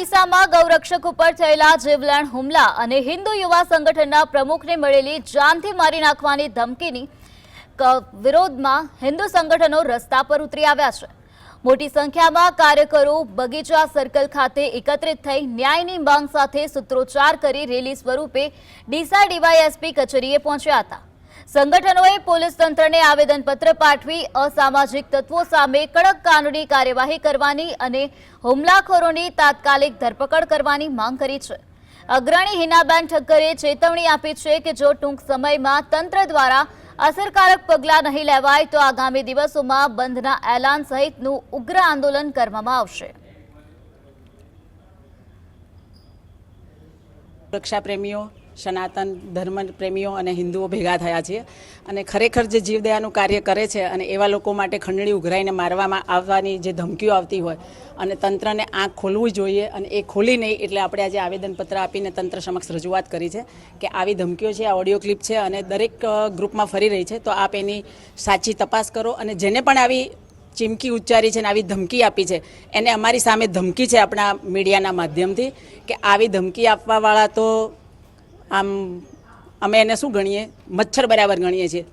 ડીસામાં ગૌરક્ષક ઉપર થયેલા જીવલેણ હુમલા અને હિન્દુ યુવા સંગઠનના પ્રમુખને મળેલી જાનથી મારી નાખવાની ધમકીની વિરોધમાં હિન્દુ સંગઠનો રસ્તા પર ઉતરી આવ્યા છે। મોટી સંખ્યામાં કાર્યકરો બગીચા સર્કલ ખાતે એકત્રિત થઈ ન્યાયની માંગ સાથે સૂત્રોચ્ચાર કરી રેલી સ્વરૂપે ડીસા ડીવાયએસપી કચેરીએ પહોંચ્યા હતા। સંગઠનોએ પોલીસ તંત્રને આવેદનપત્ર પાઠવી અસામાજિક તત્વો સામે કડક કાનૂની કાર્યવાહી કરવાની અને હુમલાખોરોની તાત્કાલિક ધરપકડ કરવાની માંગ કરી છે। અગ્રણી હિનાબેન ઠક્કરે ચેતવણી આપી છે કે જો ટૂંક સમયમાં તંત્ર દ્વારા અસરકારક પગલાં નહીં લેવાય તો આગામી દિવસોમાં બંધના એલાન સહિતનું ઉગ્ર આંદોલન કરવામાં આવશે। સુરક્ષા પ્રેમીઓ, સનાતન ધર્મ પ્રેમીઓ અને હિન્દુઓ ભેગા થયા છે અને ખરેખર જે જીવદયાનું કાર્ય કરે છે અને એવા લોકો માટે ખંડણી ઉઘરાઈને મારવામાં આવવાની જે ધમકીઓ આવતી હોય અને તંત્રને આંખ ખોલવું જોઈએ અને એ ખોલી નહીં એટલે આપણે આજે આવેદનપત્ર આપીને તંત્ર સમક્ષ રજૂઆત કરી છે કે આવી ધમકીઓ છે, આ ઓડિયો ક્લિપ છે અને દરેક ગ્રુપમાં ફરી રહી છે, તો આપ એની સાચી તપાસ કરો અને જેને પણ આવી ચીમકી ઉચ્ચારી છે અને આવી ધમકી આપી છે એને અમારી સામે ધમકી છે આપણા મીડિયાના માધ્યમથી કે આવી ધમકી આપવાવાળા તો આમ અમે એને શું ગણીએ, મચ્છર બરાબર ગણીએ છીએ।